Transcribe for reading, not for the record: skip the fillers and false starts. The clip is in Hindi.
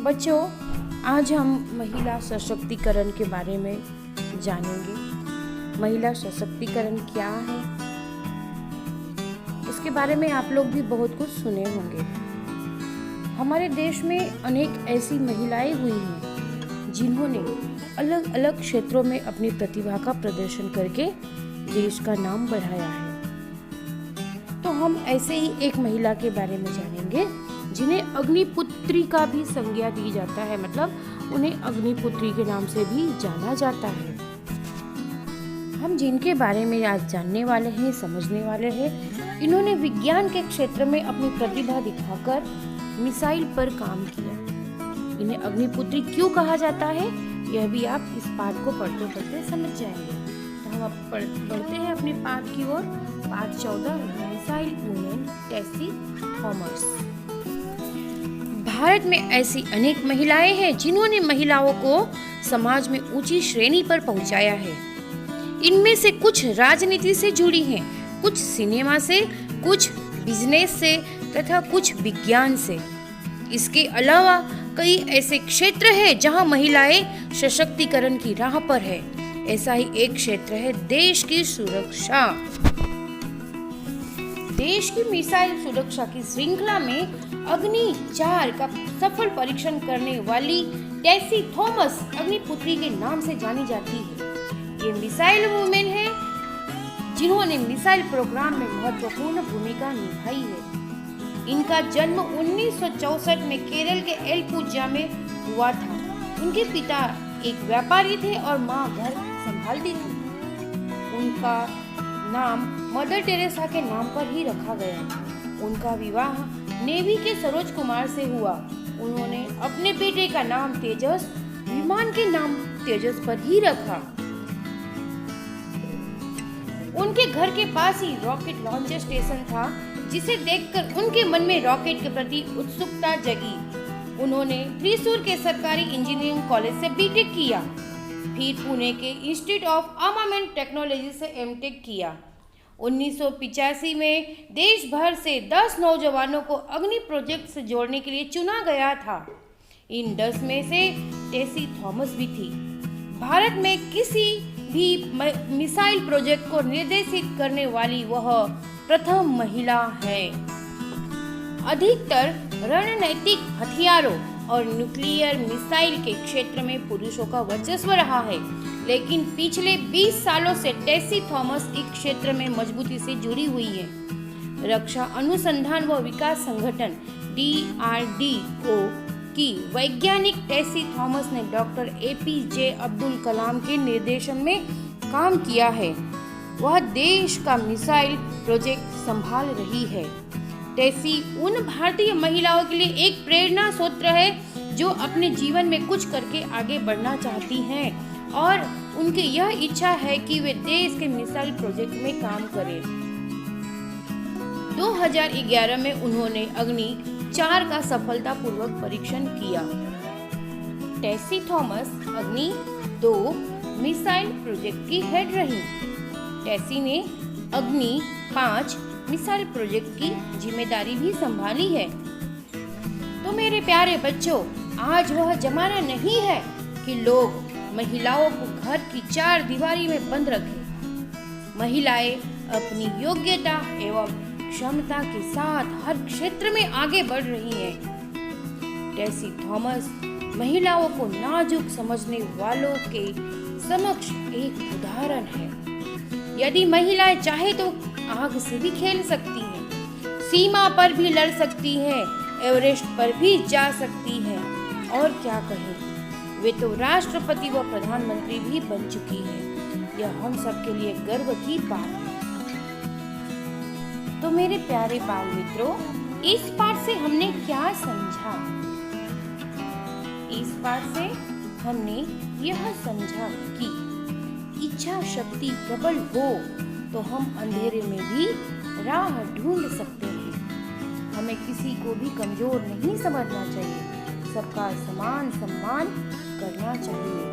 बच्चों, आज हम महिला सशक्तिकरण के बारे में जानेंगे। महिला सशक्तिकरण क्या है, इसके बारे में आप लोग भी बहुत कुछ सुने होंगे। हमारे देश में अनेक ऐसी महिलाएं हुई हैं जिन्होंने अलग अलग क्षेत्रों में अपनी प्रतिभा का प्रदर्शन करके देश का नाम बढ़ाया है। तो हम ऐसे ही एक महिला के बारे में जानेंगे जिन्हें अग्निपुत्री का भी संज्ञा दी जाता है, मतलब उन्हें अग्निपुत्री के नाम से भी जाना जाता है। हम जिनके बारे में आज जानने वाले हैं, समझने वाले हैं, इन्होंने विज्ञान के क्षेत्र में अपनी प्रतिभा दिखाकर मिसाइल पर काम किया। इन्हें अग्निपुत्री क्यों कहा जाता है, यह भी आप इस पाठ को पढ़ते पढ़ते समझ जाएंगे। तो हम अब बढ़ते हैं अपने पाठ की ओर। पाठ 14, मिसाइल वुमेन टेसी थॉमस। भारत में ऐसी अनेक महिलाएं हैं जिन्होंने महिलाओं को समाज में ऊंची श्रेणी पर पहुंचाया है। इनमें से कुछ राजनीति से जुड़ी हैं, कुछ सिनेमा से, कुछ बिजनेस से तथा कुछ विज्ञान से। इसके अलावा कई ऐसे क्षेत्र हैं जहां महिलाएं सशक्तिकरण की राह पर है। ऐसा ही एक क्षेत्र है देश की सुरक्षा। देश की मिसाइल सुरक्षा की श्रृंखला में अग्नि 4 का सफल परीक्षण करने वाली टेसी थॉमस अग्निपुत्री के नाम से जानी जाती है। ये मिसाइल वुमेन है जिन्होंने मिसाइल प्रोग्राम में महत्वपूर्ण भूमिका निभाई है। इनका जन्म 1964 में केरल के एलपुजा में हुआ था। उनके पिता एक व्यापारी थे और माँ घर संभालती थी। उनका नाम मदर टेरेसा के नाम पर ही रखा गया। उनका विवाह नेवी के सरोज कुमार से हुआ। उन्होंने अपने बेटे का नाम तेजस, विमान के नाम तेजस पर ही रखा। उनके घर के पास ही रॉकेट लॉन्चर स्टेशन था, जिसे देखकर उनके मन में रॉकेट के प्रति उत्सुकता जगी। उन्होंने त्रिशूर के सरकारी इंजीनियरिंग कॉलेज से बीटेक किया, फिर पुणे के इंस्टीट्यूट ऑफ आर्मामेंट टेक्नोलॉजी से एमटेक किया। 1985 में देश भर से 10 नौजवानों को अग्नि प्रोजेक्ट से जोड़ने के लिए चुना गया था। इन 10 में से टेसी थॉमस भी थी। भारत में किसी भी मिसाइल प्रोजेक्ट को निर्देशित करने वाली वह प्रथम महिला है। अधिकतर रणनीतिक हथियारों और न्यूक्लियर मिसाइल के क्षेत्र में पुरुषों का वर्चस्व रहा है, लेकिन पिछले 20 सालों से टेसी थॉमस इस क्षेत्र में मजबूती से जुड़ी हुई है। रक्षा अनुसंधान व विकास संगठन DRDO की वैज्ञानिक टेसी थॉमस ने डॉक्टर APJ अब्दुल कलाम के निर्देशन में काम किया है। वह देश का मिसाइल प्रोजेक्ट संभाल रही है। टेसी उन भारतीय महिलाओं के लिए एक प्रेरणा स्रोत है जो अपने जीवन में कुछ करके आगे बढ़ना चाहती हैं और उनकी यह इच्छा है कि वे देश के मिसाइल प्रोजेक्ट में काम करें। 2011 में उन्होंने अग्नि 4 का सफलतापूर्वक परीक्षण किया। टेसी थॉमस अग्नि 2 मिसाइल प्रोजेक्ट की हेड रही। टेसी ने अग्नि 5 मिसाइल प्रोजेक्ट की जिम्मेदारी भी संभाली है। तो मेरे प्यारे बच्चों, आज वह जमाना नहीं है कि लोग महिलाओं को घर की 4 दीवारी में बंद रखें। महिलाएं अपनी योग्यता एवं क्षमता के साथ हर क्षेत्र में आगे बढ़ रही हैं। टेसी थॉमस महिलाओं को नाजुक समझने वालों के समक्ष एक उदाहरण है। यदि महिलाएं चाहे तो आग से भी खेल सकती हैं, सीमा पर भी लड़ सकती हैं, एवरेस्ट पर भी जा सकती हैं, और क्या कहें, वे तो राष्ट्रपति व प्रधानमंत्री भी बन चुकी हैं। यह हम सब के लिए गर्व की बात है। तो मेरे प्यारे बाल मित्रों, इस पाठ से हमने क्या समझा? इस पाठ से हमने यह समझा कि इच्छा शक्ति प्रबल हो तो हम अंधेरे में भी राह ढूंढ सकते हैं। हमें किसी को भी कमजोर नहीं समझना चाहिए, सबका समान सम्मान करना चाहिए।